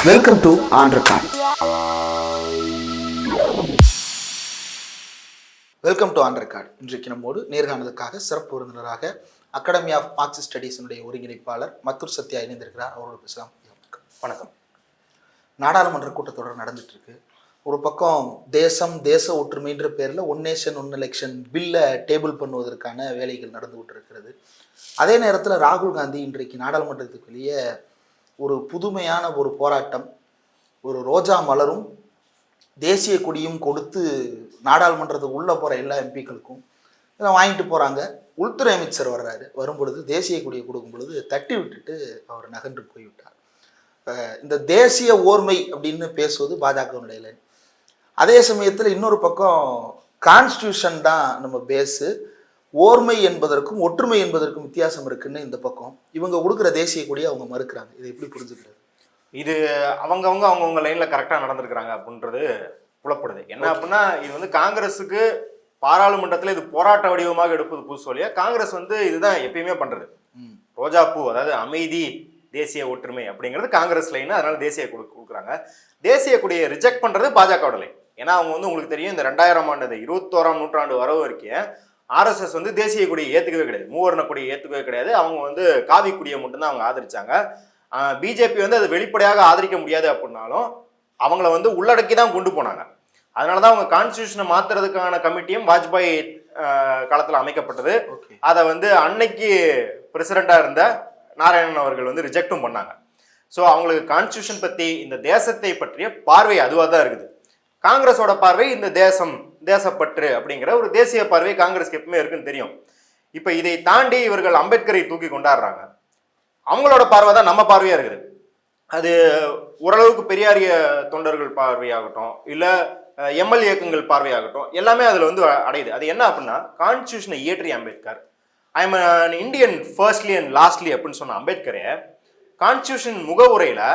Welcome to on record. Welcome to on record. இன்றைக்கு நம்மோடு நேர்காணலுக்காக சிறப்பு விருந்தினராக அகாடமி ஆஃப் மார்க்சிஸ்ட் ஸ்டடீஸினுடைய ஒருங்கிணைப்பாளர் மத்தூர் சத்யா இணைந்திருக்கிறார். அவரோடு பேசலாம். வணக்கம். நாடாளுமன்ற கூட்டத்தொடர் நடந்துட்டு இருக்கு. ஒரு பக்கம் தேச ஒற்றுமைன்ற பேரில் ஒன் நேஷன் ஒன் எலெக்ஷன் பில்லை டேபிள் பண்ணுவதற்கான வேலைகள் நடந்துகிட்டு இருக்கிறது. அதே நேரத்தில் ராகுல் காந்தி இன்றைக்கு நாடாளுமன்றத்துக்கு வெளியே ஒரு புதுமையான ஒரு போராட்டம், ஒரு ரோஜா மலரும் தேசிய கொடியும் கொடுத்து நாடாளுமன்றத்துக்கு உள்ளே போகிற எல்லா எம்பிக்களுக்கும் இதெல்லாம் வாங்கிட்டு போகிறாங்க. உள்துறை அமைச்சர் வர்றாரு. வரும்பொழுது தேசிய கொடியை கொடுக்கும் பொழுது தட்டி விட்டுட்டு அவர் நகன்று போய்விட்டார். இந்த தேசிய ஓர்மை அப்படின்னு பேசுவது பாஜகவுடைய லைன். அதே சமயத்தில் இன்னொரு பக்கம் கான்ஸ்டியூஷன் தான் நம்ம பேஸு, ஓர்மை என்பதற்கும் ஒற்றுமை என்பதற்கும் வித்தியாசம் இருக்குன்னு இந்த பக்கம் இவங்க கொடுக்குற தேசிய கொடியை அவங்க மறுக்கிறாங்க. இதை எப்படி புரிஞ்சுக்கிறது? இது அவங்கவுங்க லைனில் கரெக்டாக நடந்திருக்கிறாங்க அப்படின்றது புலப்படுது. என்ன அப்படின்னா, இது வந்து காங்கிரஸுக்கு பாராளுமன்றத்தில் இது போராட்ட வடிவமாக எடுப்பது புதுசு இல்லையா. காங்கிரஸ் வந்து இதுதான் எப்பயுமே பண்ணுறது. ரோஜா பூ, அதாவது அமைதி, தேசிய ஒற்றுமை அப்படிங்கிறது காங்கிரஸ் லைன். அதனால தேசிய கொடுக்குறாங்க. தேசிய கொடியை ரிஜெக்ட் பண்ணுறது பாஜகவோட லைன். ஏன்னா அவங்க வந்து உங்களுக்கு தெரியும், இந்த 2000ஆம் ஆண்டு 21ஆம் நூற்றாண்டு வரவு வரைக்கும் ஆர்எஸ்எஸ் வந்து தேசிய கொடியை ஏற்றுக்கவே கிடையாது, மூவர்ண கொடியை ஏற்றுக்கவே கிடையாது. அவங்க வந்து காவி கொடியை மட்டும்தான் அவங்க ஆதரிச்சாங்க. பிஜேபி வந்து அது வெளிப்படையாக ஆதரிக்க முடியாது அப்படின்னாலும் அவங்கள வந்து உள்ளடக்கி தான் கொண்டு போனாங்க. அதனால தான் அவங்க கான்ஸ்டியூஷனை மாற்றுறதுக்கான கமிட்டியும் வாஜ்பாய் காலத்தில் அமைக்கப்பட்டது. அதை வந்து அன்னைக்கு பிரசிடெண்டாக இருந்த நாராயணன் அவர்கள் வந்து ரிஜெக்டும் பண்ணாங்க. ஸோ அவங்களுக்கு கான்ஸ்டியூஷன் பற்றி, இந்த தேசத்தை பற்றிய பார்வை அதுவாக தான் இருக்குது. காங்கிரஸோட பார்வை இந்த தேசப்பற்று அப்படிங்கிற ஒரு தேசிய பார்வை காங்கிரஸ்க்கு எப்பவுமே இருக்குன்னு தெரியும். இப்போ இதை தாண்டி இவர்கள் அம்பேத்கரை தூக்கி கொண்டாடுறாங்க. அவங்களோட பார்வை தான் நம்ம பார்வையாக இருக்குது. அது ஓரளவுக்கு பெரியாரிய தொண்டர்கள் பார்வையாகட்டும், இல்லை எம்எல் இயக்கங்கள் பார்வையாகட்டும், எல்லாமே அதில் வந்து அடையுது. அது என்ன அப்படின்னா, கான்ஸ்டியூஷனை இயற்றிய Ambedkar, I am an Indian firstly and lastly அப்படின்னு சொன்ன அம்பேத்கரே கான்ஸ்டியூஷன் முகவுரையில்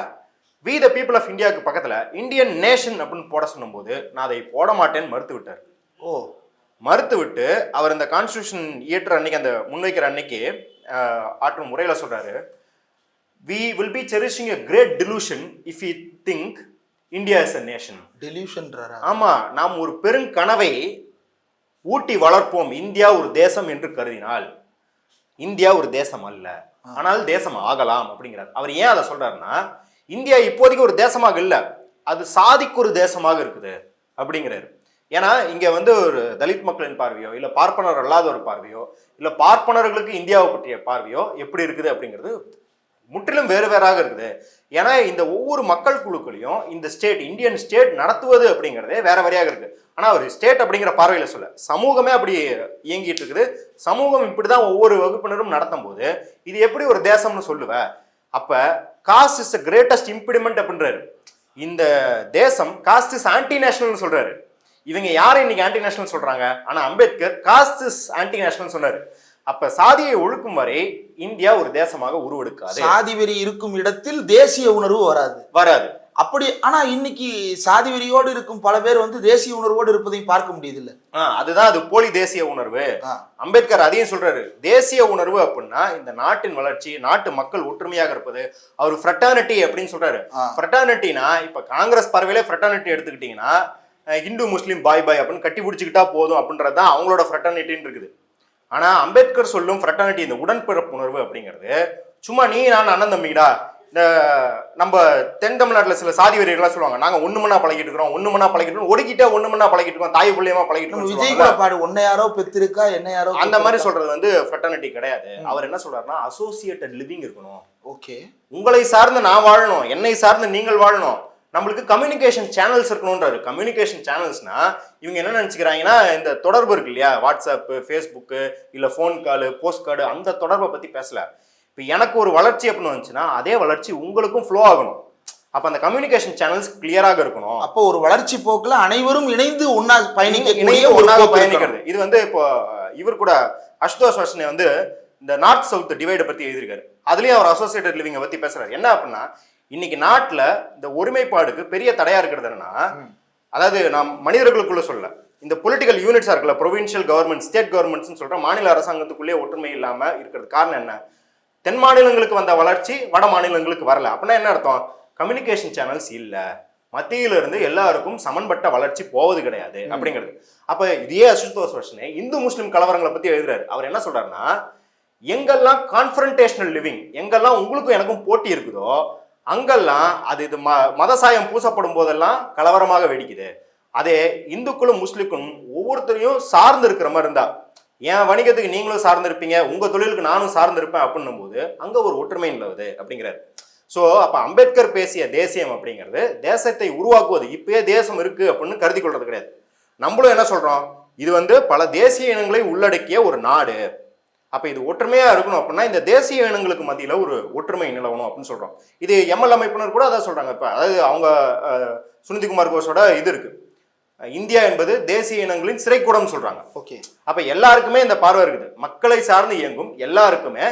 வி த பீப்புள் ஆஃப் இந்தியாவுக்கு பக்கத்தில் இந்தியன் நேஷன் அப்படின்னு போட சொன்னும்போது நான் அதை போட மாட்டேன்னு மறுத்து விட்டார். மறுத்து விட்டு அவர் இந்த கான்ஸ்டியூஷன் இயற்ற அன்னைக்கு, அந்த முன்வைக்கிற அன்னைக்கு ஆற்றும் முறையில் சொல்றாரு, we will be cherishing a great delusion if we think India is a nation. Delusion. ஆமா, நாம் ஒரு பெருங்கனவை ஊட்டி வளர்ப்போம், இந்தியா ஒரு தேசம் என்று கருதினால் இந்தியா ஒரு தேசம் அல்ல, ஆனால் தேசம் ஆகலாம் அப்படிங்கிறார். அவர் ஏன் அதை சொல்றாருன்னா, இந்தியா இப்போதைக்கு ஒரு தேசமாக இல்லை, அது சாதிக்கு ஒரு தேசமாக இருக்குது அப்படிங்கிறாரு. ஏன்னா இங்க வந்து ஒரு தலித் மக்களின் பார்வையோ, இல்லை பார்ப்பனர் அல்லாத ஒரு பார்வையோ, இல்லை பார்ப்பனர்களுக்கு இந்தியாவை பற்றிய பார்வையோ எப்படி இருக்குது அப்படிங்கிறது முற்றிலும் வேறு வேறாக இருக்குது. ஏன்னா இந்த ஒவ்வொரு மக்கள் குழுக்களையும் இந்த ஸ்டேட், இந்தியன் ஸ்டேட் நடத்துவது அப்படிங்கிறதே வேற வேறையாக இருக்கு. ஆனால் ஒரு ஸ்டேட் அப்படிங்கிற பார்வையில் சொல்ல, சமூகமே அப்படி இயங்கிட்டு இருக்குது. சமூகம் இப்படிதான் ஒவ்வொரு வகுப்பினரும் நடத்தும் போது இது எப்படி ஒரு தேசம்னு சொல்லுவ? அப்ப காஸ்ட் இஸ் த கிரேட்டஸ்ட் இம்பிடிமெண்ட் அப்படின்றாரு. இந்த தேசம் காஸ்ட் இஸ் ஆன்டி நேஷனல் சொல்றாரு. இவங்க யாரை இன்னைக்கு ஆன்டி நேஷனல் சொல்றாங்க? ஆனா Ambedkar cost is anti national சொன்னாரு. அப்ப சாதியை ஒழுக்கும் வரை இந்தியா ஒரு தேசமாக உருவெடுக்காது. சாதி வெறி இருக்கும் இடத்தில் தேசிய உணர்வு வராது. அப்படி ஆனா இன்னைக்கு சாதி வெறியோடு இருக்கும் பல பேர் வந்து தேசிய உணர்வோடு இருப்பதையும் பார்க்க முடியுது இல்ல. அதுதான் அது போலி தேசிய உணர்வு. அம்பேத்கர் அதையும் சொல்றாரு. தேசிய உணர்வு அப்படின்னா இந்த நாட்டின் வளர்ச்சி, நாட்டு மக்கள் ஒற்றுமையாக இருப்பது. அவர் ஃப்ரெட்டர்னிட்டி அப்படின்னு சொல்றாரு. ஃப்ரெட்டர்னிட்டினா இப்ப காங்கிரஸ் பார்வையிலே ஃப்ரெட்டர்னிட்டி எடுத்துக்கிட்டீங்கன்னா இந்து முஸ்லீம் பாய் பாய் அப்படின்னு கட்டி பிடிச்சிக்கிட்டா போதும் அப்படின்றதுதான் அவங்களோட ஃப்ரெட்டர்னிட்டின்னு இருக்குது. ஆனா அம்பேத்கர் சொல்லும் ஃப்ரெட்டர்னிட்டி, இந்த உடன்பிறப்பு உணர்வு அப்படிங்கிறது சும்மா நீ நான் அண்ணன் தம்பிடா. இந்த நம்ம தென் தமிழ்நாட்டில் சில சாதி வெறியர்கள்லாம் சொல்லுவாங்க, நாங்க ஒண்ணுமண்ணா பழகிட்டு இருக்கிறோம், ஒண்ணுமண்ணா பழகிட்டு ஒடுக்கிட்டே ஒண்ணுமண்ணா பழகிட்டு இருக்கோம், தாய் பிள்ளையமா பழகிட்டு இருக்கோம், ஒன்ன யாரோ பெற்றிருக்கா என்ன யாரோ, அந்த மாதிரி சொல்றது வந்து ஃப்ரெட்டர்னிட்டி கிடையாது. அவர் என்ன சொல்றாருன்னா, அசோசியேட்டட் லிவிங் இருக்கணும். ஓகே, உங்களை சார்ந்து நான் வாழணும், என்னை சார்ந்து நீங்கள் வாழணும், நம்மளுக்கு கம்யூனிகேஷன் சேனல்ஸ் இருக்கணும்ன்றாரு. கம்யூனிகேஷன் சேனல்ஸ்னா இவங்க என்ன நினைச்சுக்கிறாங்கன்னா, இந்த தொடர்பு இருக்கு இல்லையா, வாட்ஸ்அப்பு, ஃபேஸ்புக்கு, இல்லை ஃபோன் காலு, போஸ்ட் கார்டு, அந்த தொடர்பை பத்தி பேசல. இப்போ எனக்கு ஒரு வளர்ச்சி அப்படின்னு வந்துச்சுன்னா அதே வளர்ச்சி உங்களுக்கும் ஃப்ளோ ஆகணும். அப்போ அந்த கம்யூனிகேஷன் சேனல்ஸ் கிளியராக இருக்கணும். அப்போ ஒரு வளர்ச்சி போக்குல அனைவரும் இணைந்து ஒன்னாக பயணிக்கிறது. இது வந்து இப்போ இவர் கூட அசுதோஷ் வர்ஷனே வந்து இந்த நார்த் சவுத் டிவைடை பத்தி எழுதியிருக்காரு. அதுலயும் அவர் அசோசியேட்டட் லிவிங்கை பத்தி பேசுறாரு. என்ன அப்படின்னா, இன்னைக்கு நாட்டுல இந்த ஒருமைப்பாடுக்கு பெரிய தடையா இருக்கிறது என்னன்னா, அதாவது நாம் மனிதர்களுக்குள்ள சொல்ல, இந்த பொலிட்டிக்கல் யூனிட்ஸா இருக்குல்ல, ப்ரொவின்ஷியல் கவர்மெண்ட், ஸ்டேட் கவர்மெண்ட்ஸ் சொல்ற மாநில அரசாங்கத்துக்குள்ளே ஒற்றுமை இல்லாம இருக்கிறது காரணம் என்ன? தென் மாநிலங்களுக்கு வந்த வளர்ச்சி வட மாநிலங்களுக்கு வரல. அப்படின்னா என்ன அர்த்தம்? கம்யூனிகேஷன் சேனல்ஸ் இல்ல, மத்தியில இருந்து எல்லாருக்கும் சமன்பட்ட வளர்ச்சி போவது கிடையாது அப்படிங்கிறது. அப்ப இதே அசுதோஷ் வர்ஷனே இந்து முஸ்லிம் கலவரங்களை பத்தி எழுதுறாரு. அவர் என்ன சொல்றாருன்னா, எங்கெல்லாம் கான்ஃபரன்டேஷனல் லிவிங், எங்கெல்லாம் உங்களுக்கும் எனக்கும் போட்டி இருக்குதோ அங்கெல்லாம் அது இது மதசாயம் பூசப்படும் போதெல்லாம் கலவரமாக வெடிக்குது. அதே இந்துக்களும் முஸ்லிம்களும் ஒவ்வொருத்தரையும் சார்ந்து இருக்கிற மாதிரி இருந்தா, என் வணிகத்துக்கு நீங்களும் சார்ந்து இருப்பீங்க, உங்க தொழிலுக்கு நானும் சார்ந்து இருப்பேன் அப்படின்னும் போது அங்க ஒரு ஒற்றுமை நிலவுது அப்படிங்கிறாரு. ஸோ அப்ப அம்பேத்கர் பேசிய தேசியம் அப்படிங்கிறது தேசத்தை உருவாக்குவது. இப்பயே தேசம் இருக்கு அப்படின்னு கருதி கொள்றது கிடையாது. நம்மளும் என்ன சொல்றோம், இது பல தேசிய இனங்களை உள்ளடக்கிய ஒரு நாடு. அப்ப இது ஒற்றுமையா இருக்கணும் அப்படின்னா இந்த தேசிய இனங்களுக்கு மத்தியில ஒரு ஒற்றுமை நிலவணும் அப்படின்னு சொல்றோம். இது எம்எல் அமைப்பினர் கூட அதான் சொல்றாங்க. இப்ப அதாவது அவங்க சுனிதிகுமார் கோஷோட இது இருக்கு, இந்தியா என்பது தேசிய இனங்களின் சிறைக்கூடம் சொல்றாங்க. ஓகே, அப்ப எல்லாருக்குமே இந்த பார்வை இருக்குது. மக்களை சார்ந்து இயங்கும் எல்லாருக்குமே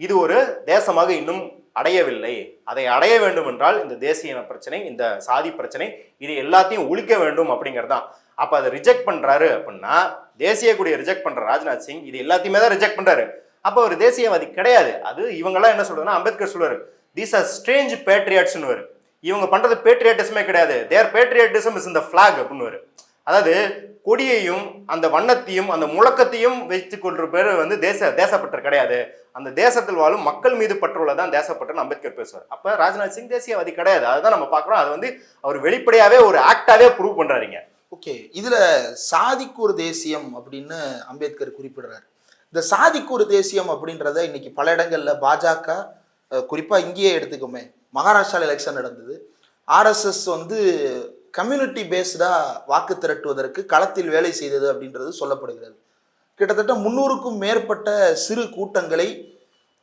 இது ஒரு தேசமாக இன்னும் அடையவில்லை. அதை அடைய வேண்டும் என்றால் இந்த தேசிய இன பிரச்சனை, இந்த சாதி பிரச்சனை, இது எல்லாத்தையும் ஒழிக்க வேண்டும் அப்படிங்கிறது தான். அப்ப அதை ரிஜெக்ட் பண்றாரு அப்படின்னா, தேசிய கொடியை ரிஜெக்ட் பண்ற ராஜ்நாத் சிங் இது எல்லாத்தையுமே தான் ரிஜெக்ட் பண்றாரு. அப்ப ஒரு தேசியவாதி கிடையாது. அது இவங்கெல்லாம் என்ன சொல்றதுன்னா, அம்பேத்கர் சொல்லுவாரு, தீஸ் ஆர் ஸ்ட்ரேஞ்ச் பேட்ரியாட்ஸ்னு. இவங்க பண்றது பேட்ரியாட்டிசமே கிடையாது, their patriotism is in the flag அப்படின்னு. அதாவது கொடியையும் அந்த வண்ணத்தையும் அந்த முழக்கத்தையும் வைத்துக் கொள்ற பேர் தேசப்பற்று கிடையாது. அந்த தேசத்தில் வாழும் மக்கள் மீது பற்றுள்ளதான் தேசப்பற்றுன்னு அம்பேத்கர் பேசுவார். அப்ப ராஜ்நாத் சிங் தேசியவாதி கிடையாது. அதுதான் நம்ம பாக்குறோம். அது அவர் வெளிப்படையாவே ஒரு ஆக்டாவே ப்ரூவ் பண்றாருங்க. ஓகே, இதுல சாதிக்கு ஒரு தேசியம் அப்படின்னு அம்பேத்கர் குறிப்பிடுறாரு. இந்த சாதிக்கு ஒரு தேசியம் அப்படின்றத இன்னைக்கு பல இடங்கள்ல பாஜக, குறிப்பா இங்கேயே எடுத்துக்கோமே, மகாராஷ்டிரால எலெக்ஷன் நடந்தது. ஆர்எஸ்எஸ் கம்யூனிட்டி பேஸ்டா வாக்கு திரட்டுவதற்கு களத்தில் வேலை செய்தது அப்படின்றது சொல்லப்படுகிறது. கிட்டத்தட்ட 300க்கும் மேற்பட்ட சிறு கூட்டங்களை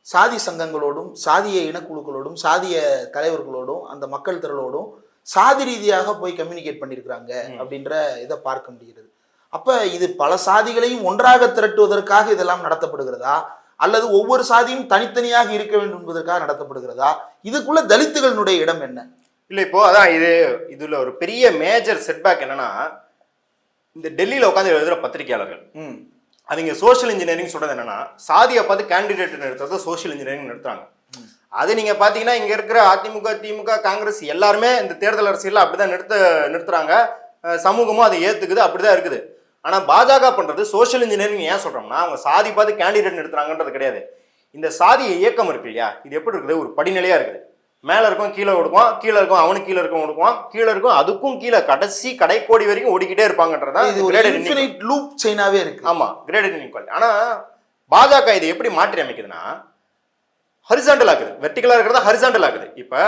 சாதி சங்கங்களோடும் சாதிய இனக்குழுக்களோடும் சாதிய தலைவர்களோடும் அந்த மக்கள் திரளோடும் சாதி ரீதியாக போய் கம்யூனிகேட் பண்ணியிருக்கிறாங்க அப்படின்ற இதை பார்க்க முடிகிறது. அப்ப இது பல சாதிகளையும் ஒன்றாக திரட்டுவதற்காக இதெல்லாம் நடத்தப்படுகிறதா, அல்லது ஒவ்வொரு சாதியும் தனித்தனியாக இருக்க வேண்டும் என்பதற்காக நடத்தப்படுகிறதா? இதுக்குள்ள தலித்துகளுடைய இடம் என்ன? இல்ல இப்போ அதான் இதுல ஒரு பெரிய மேஜர் செட்பேக் என்னன்னா, இந்த டெல்லியில உட்காந்து எழுதுற பத்திரிகையாளர்கள் அவங்க சோசியல் இன்ஜினியரிங் சொல்றது என்னன்னா, சாதியை பார்த்து கேண்டிடேட் நிறுத்துறத சோசியல் இன்ஜினியரிங் நிறுத்துறாங்க. அது நீங்க பாத்தீங்கன்னா இங்க இருக்கிற அதிமுக, திமுக, காங்கிரஸ் எல்லாருமே இந்த தேர்தல் அரசியல் அப்படிதான் நிறுத்துறாங்க. சமூகமும் அதை ஏத்துக்குது, அப்படிதான் இருக்குது. ஆனா பாஜக பண்றது சோசியல் இன்ஜினியரிங் ஏன் சொல்றோம்னா, அவங்க சாதி பார்த்து கேண்டிடேட் நிறுத்துறாங்கன்றது கிடையாது. இந்த சாதிய இயக்கம் இருக்கு இல்லையா, இது எப்படி இருக்குது, ஒரு படிநிலையா இருக்குது. மேல இருக்கும் கீழே கொடுக்குவான், கீழே இருக்கும் அவனுக்கு கீழே இருக்கும் கொடுக்குவான், கீழே இருக்கும் அதுக்கும் கீழே கடைசி கடைக்கோடி வரைக்கும் ஓடிக்கிட்டே இருப்பாங்கன்றதா லூப் செயினாவே இருக்கு. ஆமா, கிரேடட் இன்இக்வாலிட்டி. ஆனா பாஜக இதை எப்படி மாற்றி அமைக்குதுன்னா, ஹரிசாண்டல் ஆக்குது. வெர்டிகலா இருக்கிறதா ஹரிசாண்டல் ஆக்குது. இப்ப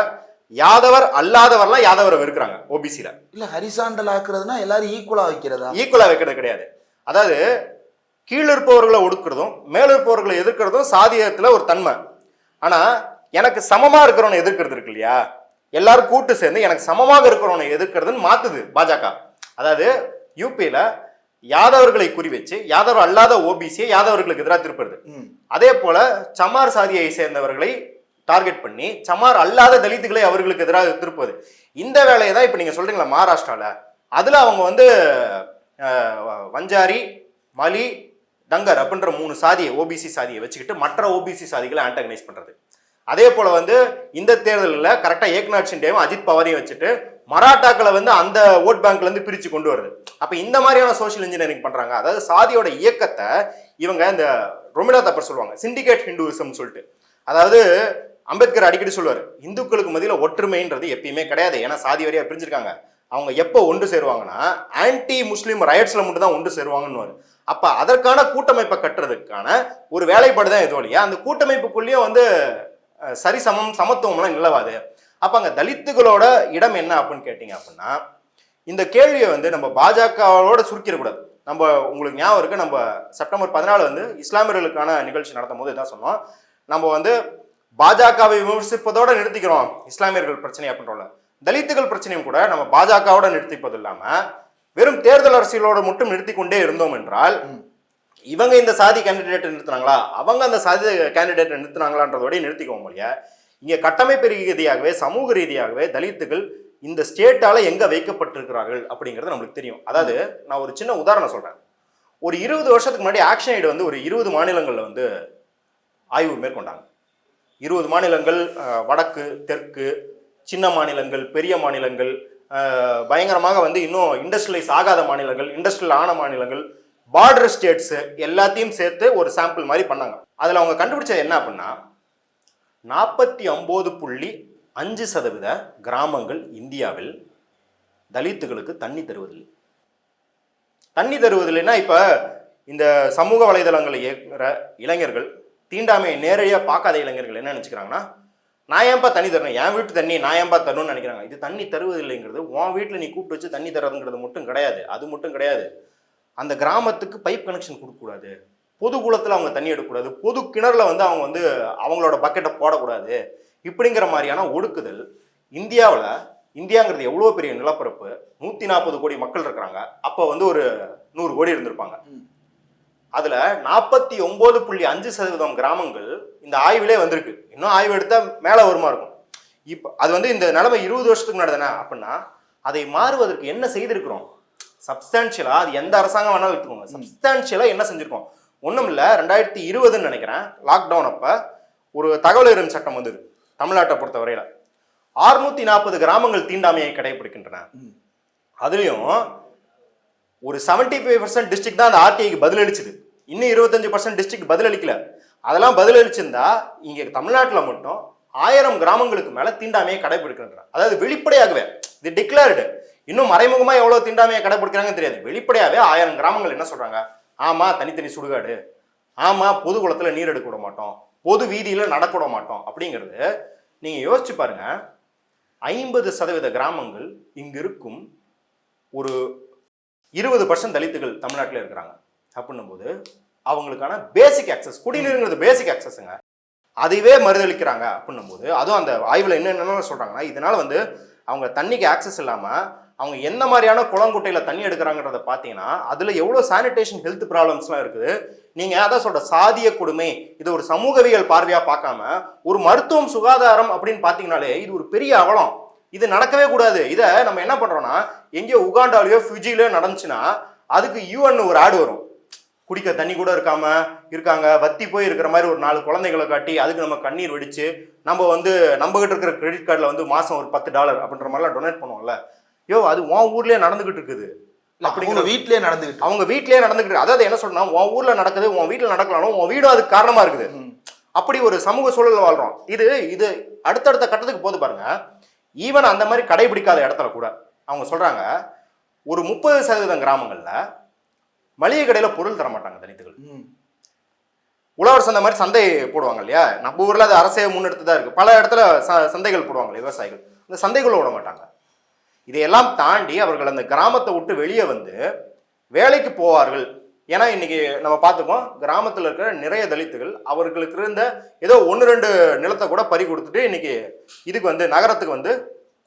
யாதவர் அல்லாதவர்லாம் யாதவரை வெறுக்கிறாங்க ஓபிசில. இல்ல, ஹரிசாண்டல் ஆக்குறதுனா எல்லாரும் ஈக்குவலா வைக்கிறதா? ஈக்குவலா வைக்கிறது கிடையாது. அதாவது கீழே இருப்பவர்களை ஒடுக்குறதும் மேல இருப்பவர்களை எதிர்க்கிறதும் சாதியத்துல ஒரு தன்மை. ஆனா எனக்கு சமமா இருக்கிறவனை எதிர்க்கிறது இருக்கு இல்லையா, எல்லாரும் கூட்டு சேர்ந்து எனக்கு சமமாக இருக்கிறவனை எதிர்க்கிறதுன்னு மாத்துது பாஜக. அதாவது யூபியில யாதவர்களை குறி வச்சு யாதவர் அல்லாத ஓபிசியை யாதவர்களுக்கு எதிராக திருப்புறது. அதே போல சமார் சாதியை சேர்ந்தவர்களை டார்கெட் பண்ணி சமார் அல்லாத தலித்துகளை அவர்களுக்கு எதிராக திருப்புவது. இந்த வேலையை தான் இப்ப நீங்க சொல்றீங்களா மகாராஷ்டிரால, அதுல அவங்க வஞ்சாரி, மலி, டங்கர் அப்படின்ற 3 சாதியை ஓபிசி சாதியை வச்சுக்கிட்டு மற்ற ஓபிசி சாதிகளை ஆண்டகனைஸ் பண்றது. அதே போல இந்த தேர்தலில் கரெக்டா ஏக்நாத் ஷிண்டேவும் அஜித் பவாரையும் வச்சுட்டு மராட்டாக்களை அந்த ஓட் பேங்க்ல இருந்து பிரிச்சு கொண்டு வருது. அப்ப இந்த மாதிரியான சோசியல் இன்ஜினியரிங் பண்றாங்க. அதாவது சாதியோட இயக்கத்தை இவங்க இந்த ரொமிலா தப்பர் சொல்லுவாங்க சிண்டிகேட் ஹிந்துவிசம் சொல்லிட்டு. அதாவது அம்பேத்கர் அடிக்கடி சொல்லுவார், இந்துக்களுக்கு மத்தியில ஒற்றுமைன்றது எப்பயுமே கிடையாது, ஏன்னா சாதி வரையா பிரிஞ்சிருக்காங்க. அவங்க எப்போ ஒன்று சேருவாங்கன்னா ஆன்டி முஸ்லீம் ரயட்ஸ்ல மட்டும் தான் ஒன்று சேருவாங்கன்னு. அப்ப அதற்கான கூட்டமைப்பை கட்டுறதுக்கான ஒரு வேலைப்பாடு தான் இது வழியா. அந்த கூட்டமைப்புக்குள்ளேயும் சரிசமம் சமத்துவம்லாம் நிலவாது. அப்ப அங்க தலித்துகளோட இடம் என்ன அப்படின்னு கேட்டீங்க அப்படின்னா, இந்த கேள்வியை நம்ம பாஜகவோட சுருக்கிடக்கூடாது. நம்ம உங்களுக்கு ஞாபகம் இருக்கு, நம்ம செப்டம்பர் 14 இஸ்லாமியர்களுக்கான நிகழ்ச்சி நடத்தும் போது இதான் சொன்னோம், நம்ம பாஜகவை விமர்சிப்பதோட நிறுத்திக்கிறோம் இஸ்லாமியர்கள் பிரச்சனை அப்படின்றோம்ல. தலித்துகள் பிரச்சனையும் கூட நம்ம பாஜகவோட நிறுத்திப்பது இல்லாம வெறும் தேர்தல் அரசியலோட மட்டும் நிறுத்தி கொண்டே இருந்தோம் என்றால், இவங்க இந்த சாதி கேண்டிடேட் நிறுத்தினாங்களா அவங்க அந்த சாதி கேண்டிடேட் நிறுத்தினாங்களான்றதோடய நிறுத்திக்குவோம் இல்லையா. இங்க கட்டமைப்பு ரீதியாகவே சமூக ரீதியாகவே தலித்துகள் இந்த ஸ்டேட்டால எங்க வைக்கப்பட்டிருக்கிறார்கள் அப்படிங்கிறது நம்மளுக்கு தெரியும். அதாவது நான் ஒரு சின்ன உதாரணம் சொல்றேன். ஒரு 20 வருஷத்துக்கு முன்னாடி ஆக்ஷன் எய்டு ஒரு 20 மாநிலங்கள்ல ஆய்வு மேற்கொண்டாங்க. 20 மாநிலங்கள், வடக்கு, தெற்கு, சின்ன மாநிலங்கள், பெரிய மாநிலங்கள், பயங்கரமாக வந்து இன்னும் இண்டஸ்ட்ரியலைஸ் ஆகாத மாநிலங்கள், இண்டஸ்ட்ரியல் ஆன மாநிலங்கள், பார்டர் ஸ்டேட்ஸ் எல்லாத்தையும் சேர்த்து ஒரு சாம்பிள் மாதிரி பண்ணாங்க. அதில் அவங்க கண்டுபிடிச்சது என்ன அப்படின்னா 49.5% கிராமங்கள் இந்தியாவில் தலித்துகளுக்கு தண்ணி தருவதில்லை. தண்ணி தருவதில்லைன்னா இப்போ இந்த சமூக வலைதளங்களை இயக்குற இளைஞர்கள், தீண்டாமையை நேரடியாக பார்க்காத இளைஞர்கள் என்ன நினச்சிக்கிறாங்கன்னா, நான் ஏன்பா தண்ணி தரணும், என் வீட்டு தண்ணி நான் ஏன்பா தரணும்னு நினைக்கிறாங்க. இது தண்ணி தருவதில்லைங்கிறது உன் வீட்டில் நீ கூப்பிட்டு வச்சு தண்ணி தரதுங்கிறது மட்டும் கிடையாது. அது மட்டும் கிடையாது, அந்த கிராமத்துக்கு பைப் கனெக்ஷன் கொடுக்கக்கூடாது, பொது குளத்தில் அவங்க தண்ணி எடுக்கக்கூடாது, பொது கிணறுல வந்து அவங்க வந்து அவங்களோட பக்கெட்டை போடக்கூடாது. இப்படிங்கிற மாதிரியான ஒடுக்குதல் இந்தியாவில், இந்தியாங்கிறது எவ்வளோ பெரிய நிலப்பரப்பு, 140 கோடி மக்கள் இருக்கிறாங்க. அப்போ வந்து ஒரு 100 கோடி இருந்திருப்பாங்க. அதுல 49.5% கிராமங்கள் இந்த ஆய்விலே வந்திருக்கு. இன்னும் ஆய்வு எடுத்தா மேல வருமா இருக்கும். இப்ப அது வந்து இந்த நிலைமை 20 வருஷத்துக்கு முன்னாடி தானே. அப்படின்னா அதை மாறுவதற்கு என்ன செய்திருக்கிறோம்? சப்ஸ்டான்சியலா, அது எந்த அரசாங்கம் வேணாலும் எடுத்துக்கோங்க, சப்ஸ்டான்சியலா என்ன செஞ்சிருக்கோம்? ஒண்ணும் இல்ல, 2020 நினைக்கிறேன், லாக்டவுன் அப்ப ஒரு தகவல் அறியும் சட்டம் வந்தது தமிழ்நாட்டை பொறுத்த வரையில. 640 கிராமங்கள் தீண்டாமையை கடைபிடிக்கின்றன. அதுலயும் ஒரு 75% டிஸ்ட்ரிக்ட் தான் அந்த ஆர்டிஐக்கு பதிலளிச்சுது. இன்னும் 25% டிஸ்ட்ரிக்ட் பதிலளிக்கல. அதெல்லாம் பதிலளிச்சிருந்தா இங்க தமிழ்நாட்டில் மட்டும் 1000 கிராமங்களுக்கு மேல தீண்டாமையை கடைபிடிக்கின்றன. அதாவது வெளிப்படையாகவே இது டிக்ளேர்டு. இன்னும் மறைமுகமா எவ்வளவு தீண்டாமையை கடைபிடிக்கிறாங்கன்னு தெரியாது. வெளிப்படையாவே 1000 கிராமங்கள் என்ன சொல்றாங்க, ஆமா தனித்தனி சுடுகாடு, ஆமா பொது குளத்துல நீர் எடுக்க விட மாட்டோம், பொது வீதியில நடக்க விட மாட்டோம். அப்படிங்கிறது நீங்க யோசிச்சு பாருங்க. 50% கிராமங்கள் இங்க இருக்கும் ஒரு 20% தலித்துகள் தமிழ்நாட்டில் இருக்கிறாங்க. அப்படின்னும் போது அவங்களுக்கான பேசிக் ஆக்சஸ், குடிநீருங்கிறது பேசிக் ஆக்சஸ்ங்க, அதைவே மறுதளிக்கிறாங்க. அப்படின்னும் போது அதுவும் அந்த ஆய்வில் என்னென்ன சொல்றாங்கன்னா, இதனால வந்து அவங்க தண்ணிக்கு ஆக்சஸ் இல்லாம அவங்க எந்த மாதிரியான குளங்குட்டையில தண்ணி எடுக்கிறாங்கிறத பார்த்தீங்கன்னா அதுல எவ்வளவு சானிடேஷன் ஹெல்த் ப்ராப்ளம்ஸ்லாம் இருக்குது. நீங்க அதான் சொல்ற சாதிய கொடுமை, இது ஒரு சமூகவியல் பார்வையா பார்க்காம ஒரு மருத்துவம் சுகாதாரம் அப்படின்னு பாத்தீங்கன்னாலே இது ஒரு பெரிய அவலம். இது நடக்கவே கூடாது. இதை நம்ம என்ன பண்றோம்னா, எங்கேயோ உகாண்டாலேயோ ஃபிஜிலயோ நடந்துச்சுன்னா அதுக்கு யூஎன் ஒரு ஆடு வரும், குடிக்க தண்ணி கூட இருக்காங்க, வத்தி போய் இருக்கிற மாதிரி ஒரு 4 குழந்தைகளை காட்டி அதுக்கு நம்ம கண்ணீர் வெடிச்சு நம்ம வந்து நம்ம கிட்ட இருக்கிற கிரெடிட் கார்டில் வந்து மாசம் ஒரு $10 அப்படின்ற மாதிரிலாம் டொனேட் பண்ணுவோம்ல. யோ, அது உன் ஊர்லயே நடந்துகிட்டு இருக்குது. அப்படிங்கிற வீட்லயே நடந்துகிட்டு, அவங்க வீட்லயே நடந்துகிட்டு. அதாவது என்ன சொல்றா, உன் ஊர்ல நடக்குது, உன் வீட்டுல நடக்கலாலும் உன் வீடும் அதுக்கு காரணமா இருக்குது. அப்படி ஒரு சமூக சூழல் வாழ்றோம். இது அடுத்தடுத்த கட்டத்துக்கு போது பாருங்க. ஈவன் அந்த மாதிரி கடைபிடிக்காத இடத்துல கூட அவங்க சொல்றாங்க, ஒரு 30% கிராமங்கள்ல மளிகை கடையில பொருள் தர மாட்டாங்க தலித்துகள். உழவர் சந்தை மாதிரி சந்தை போடுவாங்க இல்லையா, நம்ம ஊர்ல அது அரசே முன்னெடுத்து தான் இருக்கு. பல இடத்துல சந்தைகள் போடுவாங்க விவசாயிகள், அந்த சந்தைக்குள்ள விட மாட்டாங்க. இதையெல்லாம் தாண்டி அவர்கள் அந்த கிராமத்தை விட்டு வெளியே வந்து வேலைக்கு போவார்கள். ஏன்னா இன்னைக்கு நம்ம பார்த்துக்கோம், கிராமத்தில் இருக்கிற நிறைய தலித்துகள் அவர்களுக்கு இருந்த ஏதோ 1-2 நிலத்தை கூட பறி கொடுத்துட்டு இன்னைக்கு இதுக்கு வந்து நகரத்துக்கு வந்து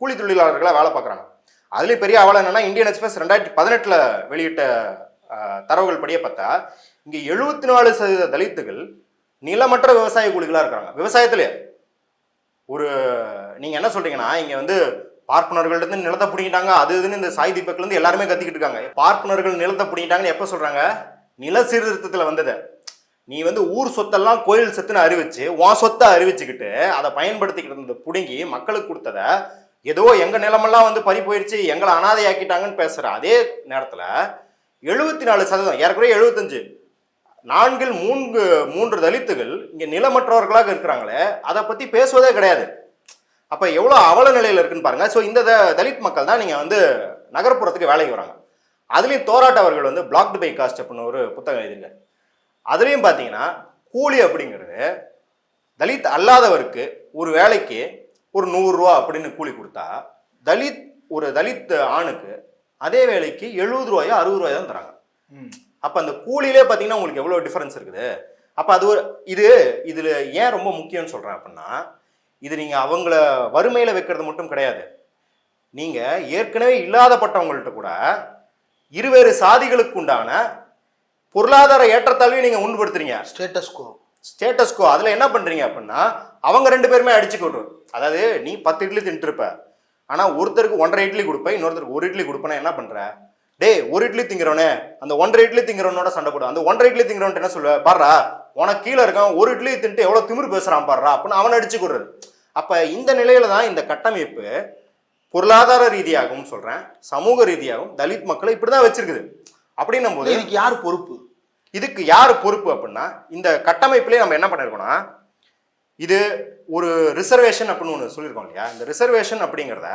கூலி தொழிலாளர்களாக வேலை பார்க்குறாங்க. அதுலேயும் பெரிய அவலம் என்னன்னா, இந்தியன் எக்ஸ்பிரஸ் 2018 வெளியிட்ட தரவுகள் படியே பார்த்தா இங்க 74% தலித்துகள் நிலமற்ற விவசாய கூலிகளா இருக்காங்க. விவசாயத்திலே ஒரு நீங்க என்ன சொல்றீங்கன்னா, இங்க வந்து பார்ப்பனர்கள் இருந்து நிலத்தை பிடிக்கிட்டாங்க, அது இதுன்னு இந்த சாய் தீபக்ல இருந்து எல்லாருமே கத்திக்கிட்டு இருக்காங்க. பார்ப்பனர்கள் நிலத்தை பிடிக்கிட்டாங்கன்னு எப்ப சொல்றாங்க? நில சீர்திருத்தத்துல வந்தது. நீ வந்து ஊர் சொத்தெல்லாம் கோயில் சொத்துன்னு அறிவிச்சு உன் சொத்தை அறிவிச்சுக்கிட்டு அதை பயன்படுத்திக்கிட்டு இருந்தது புடுங்கி மக்களுக்கு கொடுத்தத ஏதோ எங்க நிலமெல்லாம் வந்து பறி போயிடுச்சு, எங்களை அனாதையாக்கிட்டாங்கன்னு பேசுற அதே நேரத்துல 74%, ஏற்கனவே 75, 4 3 தலித்துகள் இங்க நிலமற்றவர்களாக இருக்கிறாங்களே, அதை பத்தி பேசுவதே கிடையாது. அப்ப எவ்வளவு அவல நிலையில இருக்குன்னு பாருங்க. ஸோ இந்த தலித் மக்கள் தான் நீங்க வந்து நகர்ப்புறத்துக்கு வேலைக்கு வராங்க. அதுலயும் தோராட் அவர்கள் வந்து பிளாக்டு பை காஸ்ட் அப்படின்னு ஒரு புத்தகம் எழுதியிருக்காரு. அதுலயும் பாத்தீங்கன்னா கூலி அப்படிங்கிறது தலித் அல்லாதவருக்கு ஒரு வேலைக்கு ஒரு 100 ரூபா அப்படின்னு கூலி கொடுத்தா, ஒரு தலித் ஆணுக்கு அதே வேலைக்கு 70 ரூபாயோ 60 ரூபாயோ தான் தராங்க. அப்ப அந்த கூலியிலே பாத்தீங்கன்னா உங்களுக்கு எவ்வளவு டிஃபரன்ஸ் இருக்குது. அப்ப அது ஒரு இதுல ஏன் ரொம்ப முக்கியம்னு சொல்றேன் அப்படின்னா, இது நீங்க அவங்கள வறுமையில வைக்கிறது மட்டும் கிடையாது. நீங்க ஏற்கனவே இல்லாதப்பட்டவங்கள்ட்ட கூட இருவேறு சாதிகளுக்கு உண்டான பொருளாதார ஏற்றத்தாழ்வையும் நீங்க உண்படுத்துறீங்க. ஸ்டேட்டஸ்கோ அதுல என்ன பண்றீங்க அப்படின்னா, அவங்க 2 பேருமே அடிச்சுக்கொண்டு, அதாவது நீ 10 இட்லி தின்றுருப்ப, ஆனா ஒருத்தருக்கு 1.5 இட்லி கொடுப்பேன், இன்னொருத்தருக்கு 1 இட்லி கொடுப்பேன்னா என்ன பண்ற? டே, 1 இட்லி திங்கிறவனே அந்த 1.5 இட்லி திங்கிறவனோட சண்டை போடும். அந்த 1.5 இட்லி திங்கிறவன் என்ன சொல்லுவ, பாடுறா உனக்கு கீழே இருக்கான் 1 இட்லி தின்ட்டு எவ்வளவு திமிரு பேசுறான் பாடுறா அப்படின்னு அவன் அடிச்சு கொடுறது. அப்ப இந்த நிலையில தான் இந்த கட்டமைப்பு பொருளாதார ரீதியாகவும் சொல்றேன், சமூக ரீதியாகவும் தலித் மக்களை இப்படிதான் வச்சிருக்குது. அப்படின்னும் போது இதுக்கு யார் பொறுப்பு? இதுக்கு யார் பொறுப்பு அப்படின்னா, இந்த கட்டமைப்புலேயே நம்ம என்ன பண்ணிருக்கோம்னா, இது ஒரு ரிசர்வேஷன் அப்படின்னு ஒன்று சொல்லியிருக்கோம் இல்லையா. இந்த ரிசர்வேஷன் அப்படிங்கிறத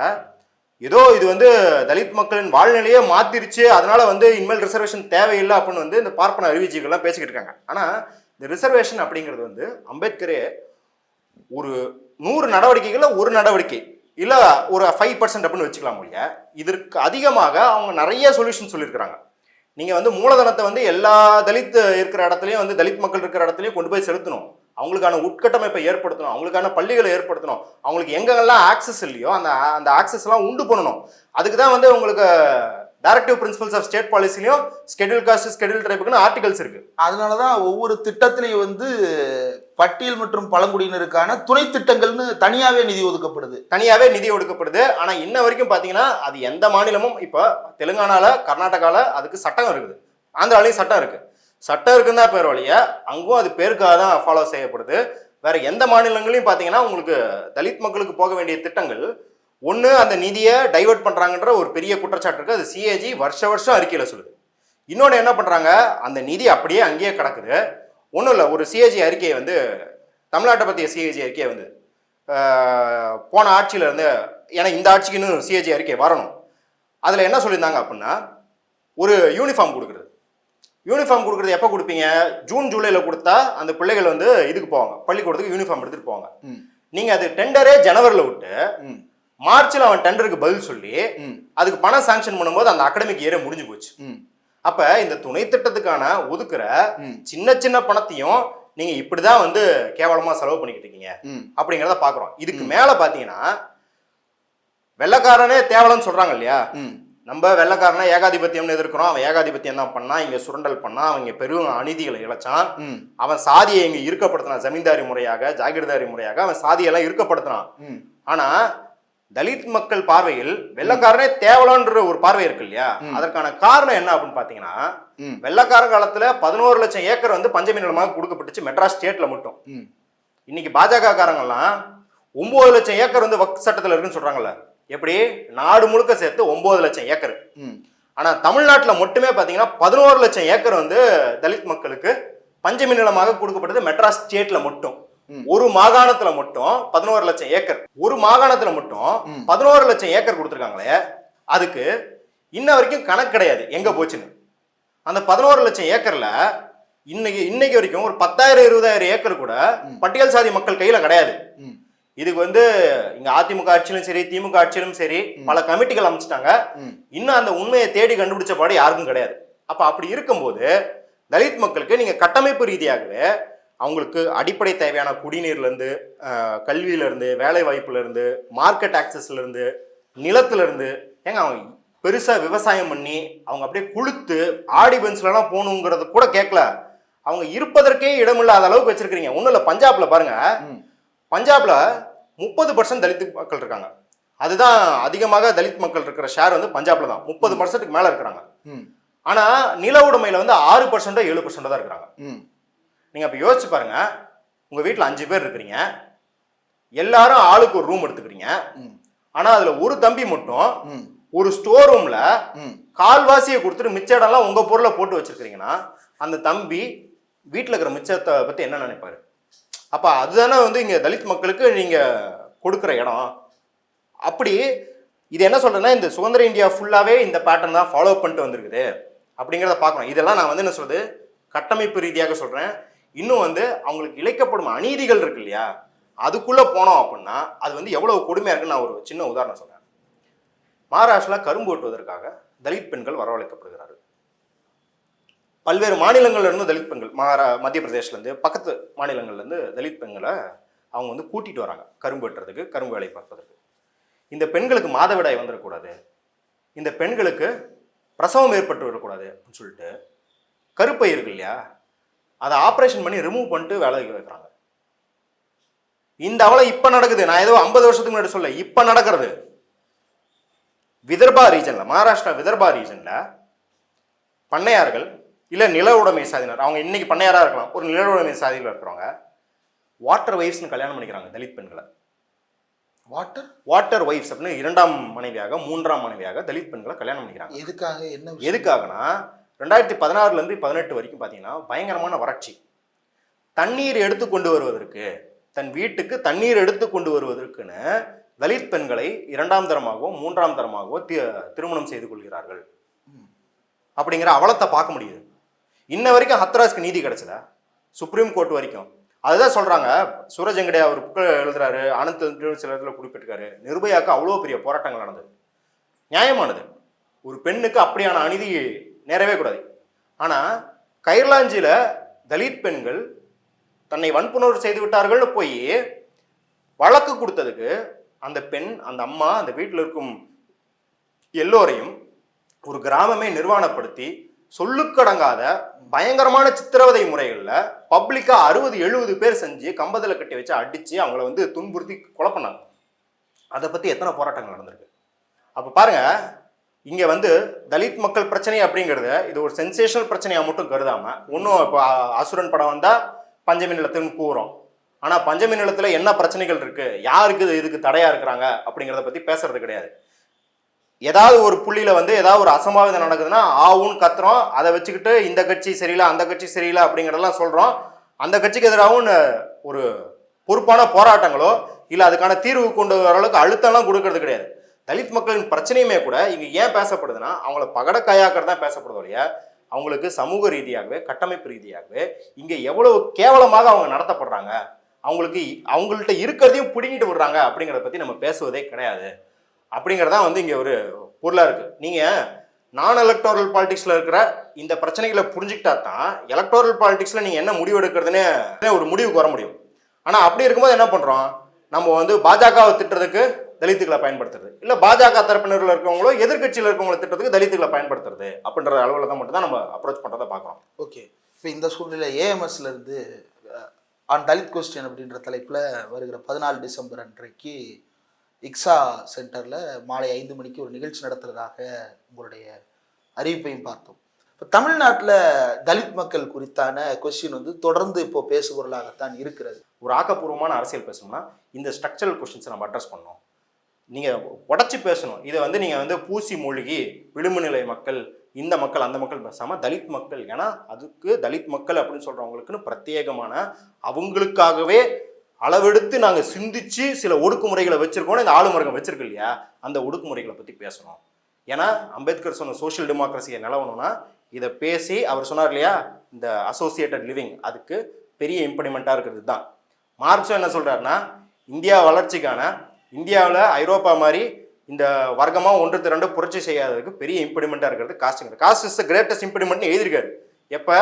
ஏதோ இது வந்து தலித் மக்களின் வாழ்நிலையே மாத்திருச்சு, அதனால வந்து இனிமேல் ரிசர்வேஷன் தேவையில்லை அப்படின்னு வந்து இந்த பார்ப்பன அறிவிச்சிகள்லாம் பேசிக்கிட்டு இருக்காங்க. ஆனால் இந்த ரிசர்வேஷன் அப்படிங்கிறது வந்து அம்பேத்கரே ஒரு 100 நடவடிக்கைகளில் ஒரு நடவடிக்கை இல்லை ஒரு 5% அப்படின்னு வச்சுக்கலாம் இல்லையா. இதற்கு அதிகமாக அவங்க நிறைய சொல்யூஷன் சொல்லியிருக்கிறாங்க. நீங்கள் வந்து மூலதனத்தை வந்து எல்லா தலித் இருக்கிற இடத்துலையும் வந்து தலித் மக்கள் இருக்கிற இடத்துலையும் கொண்டு போய் செலுத்தணும், அவங்களுக்கான உட்கட்டமைப்பை ஏற்படுத்தணும், அவங்களுக்கான பள்ளிகளை ஏற்படுத்தணும், அவங்களுக்கு எங்கெல்லாம் ஆக்சஸ் இல்லையோ அந்த அந்த ஆக்சஸ்லாம் உண்டு பண்ணணும். அதுக்கு தான் வந்து உங்களுக்கு டைரக்டிவ் பிரின்சிபல்ஸ் ஆஃப் ஸ்டேட் பாலிசிலையும் ஸ்கெடியூல் காஸ்ட் ஸ்கெடியூல் ட்ரைபுக்குன்னு ஆர்டிகல்ஸ் இருக்கு. அதனால தான் ஒவ்வொரு திட்டத்திலையும் வந்து பட்டியல் மற்றும் பழங்குடியினருக்கான துணை திட்டங்கள்னு தனியாவே நிதி ஒதுக்கப்படுது. ஆனா இன்ன வரைக்கும் பாத்தீங்கன்னா அது எந்த மாநிலமும், இப்போ தெலுங்கானால கர்நாடகால அதுக்கு சட்டம் இருக்குது, ஆந்திராலையும் சட்டம் இருக்குன்னு தான் பேர் வழிய அங்கும் அது பேருக்காக தான் ஃபாலோ செய்யப்படுது. வேற எந்த மாநிலங்களையும் பாத்தீங்கன்னா உங்களுக்கு தலித் மக்களுக்கு போக வேண்டிய திட்டங்கள் ஒன்று அந்த நிதியை டைவர்ட் பண்றாங்கன்ற ஒரு பெரிய குற்றச்சாட்டு இருக்கு. அது சிஏஜி வருஷம் அறிக்கையில சொல்லுது. இன்னொன்று என்ன பண்றாங்க, அந்த நிதி அப்படியே அங்கேயே கிடக்குது. ஒன்றும் இல்லை, ஒரு சிஏஜி அறிக்கையை வந்து தமிழ்நாட்டை பற்றிய சிஏஜி அறிக்கையை வந்து போன ஆட்சியில் இருந்து, ஏன்னா இந்த ஆட்சிக்கு இன்னும் சிஏஜி அறிக்கை வரணும், அதில் என்ன சொல்லியிருந்தாங்க அப்படின்னா, ஒரு யூனிஃபார்ம் கொடுக்குறது எப்போ கொடுப்பீங்க, ஜூன் ஜூலையில் கொடுத்தா அந்த பிள்ளைகள் வந்து இதுக்கு போவாங்க, பள்ளிக்கூடத்துக்கு யூனிஃபார்ம் எடுத்துகிட்டு போவாங்க. நீங்கள் அது டெண்டரே ஜனவரியில் விட்டு மார்ச்சில் அவன் டெண்டருக்கு பதில் சொல்லி அதுக்கு பணம் சாங்ஷன் பண்ணும்போது அந்த அகாடமிக் இயரே முடிஞ்சு போச்சு. அப்ப இந்த துணை திட்டத்துக்கான ஒதுக்குற சின்ன பணத்தையும் நீங்க இப்படிதான் வந்து கேவலமா செலவு பண்ணிக்கிட்டு இருக்கீங்க அப்படிங்கிறத பாக்குறோம். இதுக்கு மேல பாத்தீங்கன்னா வெள்ளக்காரனே தேவலன்னு சொல்றாங்க இல்லையா. நம்ம வெள்ளக்காரனா ஏகாதிபத்தியம்னு எதிர்க்கிறோம், அவன் ஏகாதிபத்தியம் தான் பண்ணா, இங்க சுரண்டல் பண்ணா, அவங்க பெரும் அநீதிகளை இழைச்சான், அவன் சாதியை இங்க இருக்கப்படுத்தினான், ஜமீன்தாரி முறையாக ஜாகிர்தாரி முறையாக அவன் சாதியெல்லாம் இருக்கப்படுத்தினான். ஆனா தலித் மக்கள் பார்வையில் வெள்ளக்காரனே தேவலான்ற ஒரு பார்வை இருக்கு இல்லையா. அதற்கான காரணம் என்ன அப்படின்னு பாத்தீங்கன்னா, வெள்ளக்கார காலத்துல 11 லட்சம் ஏக்கர் வந்து பஞ்சமி நிலமாக கொடுக்கப்பட்டுச்சு மெட்ராஸ் ஸ்டேட்ல மட்டும். இன்னைக்கு பாஜக காரங்கெல்லாம் 9 லட்சம் ஏக்கர் வந்து வக்ஃப் சட்டத்துல இருக்குன்னு சொல்றாங்கல்ல. எப்படி நாடு முழுக்க சேர்த்து 9 லட்சம் ஏக்கர். ஆனா தமிழ்நாட்டுல மட்டுமே பாத்தீங்கன்னா 11 லட்சம் ஏக்கர் வந்து தலித் மக்களுக்கு பஞ்சமி நிலமாக கொடுக்கப்பட்டது மெட்ராஸ் ஸ்டேட்ல மட்டும். ஒரு மாகாணத்துல மட்டும் 11 லட்சம் ஏக்கர், ஒரு மாகாணத்துல மட்டும் 11 லட்சம் ஏக்கர் கொடுத்துருக்காங்களே. அதுக்கு இன்ன வரைக்கும் கணக்கு கிடையாது எங்க போச்சுன்னு. அந்த 11 லட்சம் ஏக்கர்ல இன்னைக்கு வரைக்கும் ஒரு 10,000-20,000 ஏக்கர் கூட பட்டியல் சாதி மக்கள் கையில கிடையாது. இதுக்கு வந்து இங்க அதிமுக ஆட்சியிலும் சரி திமுக ஆட்சியிலும் சரி பல கமிட்டிகள் அமைச்சிட்டாங்க. இன்னும் அந்த உண்மையை தேடி கண்டுபிடிச்ச பாடு யாருக்கும் கிடையாது. அப்ப அப்படி இருக்கும்போது தலித் மக்களுக்கு நீங்க கட்டமைப்பு ரீதியாகவே அவங்களுக்கு அடிப்படை தேவையான குடிநீர்ல இருந்து, கல்வியில இருந்து, வேலை வாய்ப்புல இருந்து, மார்க்கெட் ஆக்சஸ்ல இருந்து, நிலத்துல இருந்து, ஏங்க அவங்க பெருசா விவசாயம் பண்ணி அவங்க அப்படியே குளுத்து ஆடி பென்ஸ்ல எல்லாம் போகணுங்கிறது கூட கேட்கல. அவங்க இருப்பதற்கே இடமில்லாத அளவுக்கு வச்சிருக்கீங்க. ஒன்றும் இல்லை, பஞ்சாப்ல பாருங்க, பஞ்சாப்ல 30% தலித் மக்கள் இருக்காங்க. அதுதான் அதிகமாக தலித் மக்கள் இருக்கிற ஷேர் வந்து பஞ்சாப்ல தான் 30%க்கு மேல இருக்கிறாங்க. ஆனா நில உடைமையில வந்து 6% 7% தான் இருக்கிறாங்க. நீங்க அப்ப யோசிச்சு பாருங்க, உங்க வீட்டுல 5 பேர் இருக்கிறீங்க, எல்லாரும் ஆளுக்கு ஒரு ரூம் எடுத்துக்கிறீங்க. ஆனா அதுல ஒரு தம்பி மட்டும் ஒரு ஸ்டோர் ரூம்ல கால்வாசியை கொடுத்துட்டு மிச்ச இடம்லாம் உங்க பொருளை போட்டு வச்சிருக்கீங்கன்னா அந்த தம்பி வீட்டுல இருக்கிற மிச்சத்தை பத்தி என்ன நினைப்பாரு? அப்ப அதுதானே வந்து இங்க தலித் மக்களுக்கு நீங்க கொடுக்குற இடம். அப்படி இது என்ன சொல்றேன்னா, இந்த சுதந்திர இந்தியா ஃபுல்லாவே இந்த பேட்டர்ன் தான் ஃபாலோ பண்ணிட்டு வந்திருக்குது அப்படிங்கிறத பார்க்கணும். இதெல்லாம் நான் வந்து என்ன சொல்றது, கட்டமைப்பு ரீதியாக சொல்றேன். இன்னும் வந்து அவங்களுக்கு இழைக்கப்படும் அநீதிகள் இருக்கு இல்லையா, அதுக்குள்ள போனோம் அப்படின்னா அது வந்து எவ்வளவு கொடுமையா இருக்குன்னு நான் ஒரு சின்ன உதாரணம் சொல்றேன். மகாராஷ்டிரா கரும்பு வெட்டுவதற்காக தலித் பெண்கள் வரவழைக்கப்படுகிறார்கள். பல்வேறு மாநிலங்கள்ல இருந்து தலித் பெண்கள், மத்திய பிரதேஷ்ல இருந்து, பக்கத்து மாநிலங்கள்ல இருந்து தலித் பெண்களை அவங்க வந்து கூட்டிட்டு வராங்க கரும்பு வெட்டுறதுக்கு, கரும்பு வேலை பார்ப்பதற்கு. இந்த பெண்களுக்கு மாதவிடாய் வந்துடக்கூடாது, இந்த பெண்களுக்கு பிரசவம் ஏற்பட்டு வரக்கூடாது அப்படின்னு சொல்லிட்டு கருப்பை இருக்கு இல்லையா, அதை ஆப்ரேஷன் பண்ணி ரிமூவ் பண்ணிட்டு வேலைக்கு வைக்கிறாங்க. இந்த அவளை இப்ப நடக்குது, நான் ஏதோ 50 வருஷத்துக்கு முன்னாடி சொல்ல, இப்ப நடக்கிறது. விதர்பா ரீஜன்ல, மகாராஷ்டிரா விதர்பா ரீஜன்ல பண்ணையார்கள் இல்ல நில உடைமை சாதியினர், அவங்க இன்னைக்கு பண்ணையாரா இருக்கலாம், ஒரு நில உடைமை சாதியில் இருக்கிறவங்க வாட்டர் வைஃப்ஸ்னு கல்யாணம் பண்ணிக்கிறாங்க தலித் பெண்களை. வாட்டர் ஒய்ஃப்ஸ் அப்படின்னு 2ஆம் மனைவியாக 3ஆம் மனைவியாக தலித் பெண்களை கல்யாணம் பண்ணிக்கிறாங்க. எதுக்காக, என்ன எதுக்காகனா 2016 18 வரைக்கும் பார்த்தீங்கன்னா பயங்கரமான வறட்சி. தண்ணீர் எடுத்து கொண்டு வருவதற்கு, தன் வீட்டுக்கு தண்ணீர் எடுத்து கொண்டு வருவதற்குன்னு தலித் பெண்களை 2ஆம் தரமாகவோ 3ஆம் தரமாகவோ திருமணம் செய்து கொள்கிறார்கள். அப்படிங்கிற அவலத்தை பார்க்க முடியுது. இன்ன வரைக்கும் ஹத்ராஸ்க்கு நீதி கிடைச்சதா? சுப்ரீம் கோர்ட் வரைக்கும் அதுதான் சொல்றாங்க. சூரஜ் அங்கடே அவர் புக்கில் எழுதுறாரு, ஆனந்த் சில இடத்துல குறிப்பிட்டிருக்காரு, நிர்பயாவுக்கு அவ்வளோ பெரிய போராட்டங்கள் நடந்தது, நியாயமானது. ஒரு பெண்ணுக்கு அப்படியான அநீதி நேரவே கூடாது. ஆனால் கைர்லாஞ்சியில் தலித் பெண்கள் தன்னை வன்புணர்வு செய்து விட்டார்கள்னு போய் வழக்கு கொடுத்ததுக்கு அந்த பெண், அந்த அம்மா, அந்த வீட்டில் இருக்கும் எல்லோரையும் ஒரு கிராமமே நிர்வாணப்படுத்தி சொல்லுக்கடங்காத பயங்கரமான சித்திரவதை முறைகளில் பப்ளிக்கா 60-70 பேர் செஞ்சு கம்பத்தில் கட்டி வச்சு அடிச்சு அவங்கள துன்புறுத்தி கொலை பண்ணாங்க. அதை பத்தி எத்தனை போராட்டங்கள் நடந்திருக்கு. அப்ப பாருங்க, இங்க தலித் மக்கள் பிரச்சனை அப்படிங்கிறது இது ஒரு சென்சேஷனல் பிரச்சனையா மட்டும் கருதாம, ஒன்றும் இப்போ அசுரன் படம் வந்தா பஞ்சமி நிலத்துன்னு கூறுறோம். ஆனா பஞ்சமி நிலத்துல என்ன பிரச்சனைகள் இருக்கு, யாருக்கு இதுக்கு தடையா இருக்கிறாங்க அப்படிங்கிறத பத்தி பேசுறது கிடையாது. ஏதாவது ஒரு புள்ளியில ஏதாவது ஒரு அசம்பாவிதம் நடக்குதுன்னா ஆவுன்னு கத்துறோம். அதை வச்சுக்கிட்டு இந்த கட்சி சரியில்லை, அந்த கட்சி சரியில்லை அப்படிங்கிறதெல்லாம் சொல்றோம். அந்த கட்சிக்கு எதிராகவும் ஒரு பொறுப்பான போராட்டங்களோ இல்லை அதுக்கான தீர்வு கொண்டு வர அளவுக்கு அழுத்தம்லாம் கொடுக்கறது கிடையாது. தலித் மக்களின் பிரச்சனையுமே கூட இங்க ஏன் பேசப்படுதுன்னா அவங்கள பகடக்காயாக்கிறது தான் பேசப்படுதோ இல்லையா, அவங்களுக்கு சமூக ரீதியாகவே கட்டமைப்பு ரீதியாகவே இங்க எவ்வளவு கேவலமாக அவங்க நடத்தப்படுறாங்க, அவங்கள்ட்ட இருக்கிறதையும் பிடிங்கிட்டு விடுறாங்க அப்படிங்கிறத பத்தி நம்ம பேசுவதே கிடையாது. அப்படிங்கிறதா இங்க ஒரு பொருளா இருக்கு. நீங்க நான் எலக்டோரல் பாலிடிக்ஸ்ல இருக்கிற இந்த பிரச்சனைகளை புரிஞ்சுக்கிட்டா தான் எலக்டோரல் பாலிடிக்ஸ்ல நீங்க என்ன முடிவு எடுக்கிறதுனே ஒரு முடிவுக்கு வர முடியும். ஆனா அப்படி இருக்கும்போது என்ன பண்றோம், நம்ம பாஜகவை திட்டுறதுக்கு தலித்துக்களை பயன்படுத்துறது, இல்ல பாஜக தரப்பினர்கள் இருக்கவங்களோ எதிர்கட்சியில் இருக்கவங்களை திட்டத்துக்கு தலித்துக்களை பயன்படுத்துறது அப்படின்ற அளவுல தான் மட்டும் தான் நம்ம அப்ரோச் பண்றதை பார்க்குறோம். ஓகே, இப்போ இந்த சூழ்நிலை ஏஎம்எஸ்ல இருந்து ஆன் தலித் கொஸ்டின் அப்படின்ற தலைப்புல வருகிற 14 டிசம்பர் அன்றைக்கு இக்ஸா சென்டர்ல மாலை 5 மணிக்கு ஒரு நிகழ்ச்சி நடத்துறதாக உங்களுடைய அறிவிப்பையும் பார்த்தோம். இப்போ தமிழ்நாட்டில் தலித் மக்கள் குறித்தான கொஸ்டின் தொடர்ந்து இப்போ பேசுபொருளாகத்தான் இருக்கிறது. ஒரு ஆக்கப்பூர்வமான அரசியல் பேசணும்னா இந்த ஸ்ட்ரக்சரல் கொஸ்டின்ஸை நம்ம அட்ரஸ் பண்ணணும். நீங்கள் உடச்சி பேசணும். இதை நீங்கள் பூசி மூழ்கி விளிம்பு நிலை மக்கள், இந்த மக்கள், அந்த மக்கள் பேசாமல் தலித் மக்கள், ஏன்னா அதுக்கு தலித் மக்கள் அப்படின்னு சொல்கிறவங்களுக்குன்னு பிரத்யேகமான அவங்களுக்காகவே அளவெடுத்து நாங்கள் சிந்திச்சு சில ஒடுக்குமுறைகளை வச்சிருக்கோம். இந்த ஆளுமரகம் வச்சிருக்கு இல்லையா, அந்த ஒடுக்குமுறைகளை பற்றி பேசணும். ஏன்னா அம்பேத்கர் சொன்ன சோஷியல் டெமோக்ரஸியை நிலவணும்னா இதை பேசி, அவர் சொன்னார் இல்லையா இந்த அசோசியேட்டட் லிவிங், அதுக்கு பெரிய இம்ப்ளிமெண்ட்டாக இருக்கிறது தான். மார்க்ஸும் என்ன சொல்கிறாருன்னா, இந்தியா வளர்ச்சிக்கான, இந்தியாவில் ஐரோப்பா மாதிரி இந்த வர்க்கமாக 1-2 புரட்சி செய்யாததுக்கு பெரிய இம்ப்ளிமெண்ட்டாக இருக்கிறது காஸ்ட்டுங்கிற. காஸ்ட் இஸ் த கிரேட்டஸ்ட் இம்ப்ளிமெண்ட்னு எழுதியிருக்காரு. எப்போ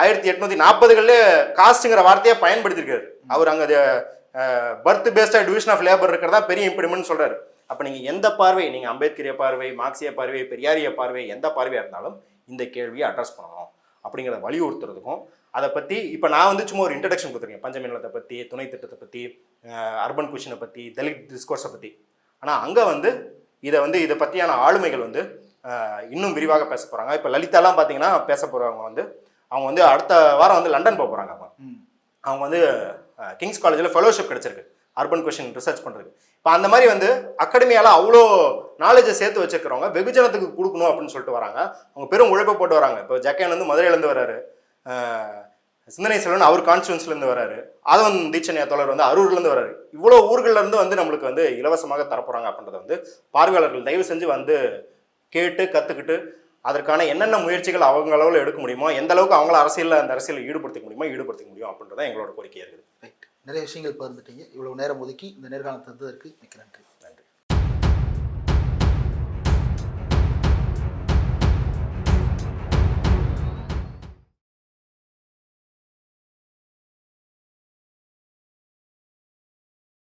1840களில் காஸ்ட்டுங்கிற வார்த்தையை பயன்படுத்தியிருக்காரு அவர். அங்கே பர்த் பேஸ்டாக டிவிஷன் ஆஃப் லேபர் இருக்கிறதா பெரிய இம்ப்ளிமெண்ட் சொல்கிறாரு. அப்போ நீங்கள் எந்த பார்வை, நீங்கள் அம்பேத்கரிய பார்வை, மார்க்சிய பார்வை, பெரியாரிய பார்வை, எந்த பார்வையாக இருந்தாலும் இந்த கேள்வியை அட்ரஸ் பண்ணணும் அப்படிங்கிறத வலியுறுத்துறதுக்கும், அதை பற்றி இப்போ நான் சும்மா ஒரு இன்ட்ரடக்ஷன் கொடுத்துருக்கேன். பஞ்சமி நிலத்தை பற்றி, துணை திட்டத்தை பற்றி, அர்பன் குஷனை பற்றி, தலித் டிஸ்கோர்ஸை பற்றி. ஆனால் அங்கே இதை பற்றியான ஆளுமைகள் இன்னும் விரிவாக பேச போகிறாங்க. இப்போ லலிதாலாம் பார்த்தீங்கன்னா பேச போகிறவங்க அவங்க அடுத்த வாரம் லண்டன் போக போகிறாங்க. அவங்க கிங்ஸ் காலேஜில் ஃபெலோஷிப் கிடைச்சிருக்கு அர்பன் கொஷின் ரிசர்ச் பண்ணுறது. இப்போ அந்த மாதிரி அகாடமியால் அவ்வளோ நாலேஜை சேர்த்து வச்சிருக்கிறவங்க வெகுஜனத்துக்கு கொடுக்கணும் அப்படின்னு சொல்லிட்டு வராங்க. அவங்க பெரும் உழைப்பை போட்டு வராங்க. இப்போ ஜக்கேன் மதுரையிலேருந்து வராரு, சிந்தனை செல்வன் அவர் கான்ஸ்டியூன்ஸ்லேருந்து வராரு, ஆதவன் தீட்சணையா தோழர் அரூர்லேருந்து வராரு. இவ்வளோ ஊர்கள்லேருந்து நம்மளுக்கு இலவசமாக தரப்போகிறாங்க அப்படின்றத பார்வையாளர்கள் தயவு செஞ்சு கேட்டு கற்றுக்கிட்டு அதற்கான என்னென்ன முயற்சிகள் அவங்க அளவில் எடுக்க முடியுமோ, எந்த அளவுக்கு அவங்கள அந்த அரசியலில் ஈடுபடுத்திக்க முடியும் அப்படின்றத எங்களோட கோரிக்கையாக இருக்குது. ரைட், நிறைய விஷயங்கள் பகிர்ந்துட்டீங்க. இவ்வளவு நேரம் ஒதுக்கி இந்த நேர்காணல் தந்ததற்கு மிக்க நன்றி.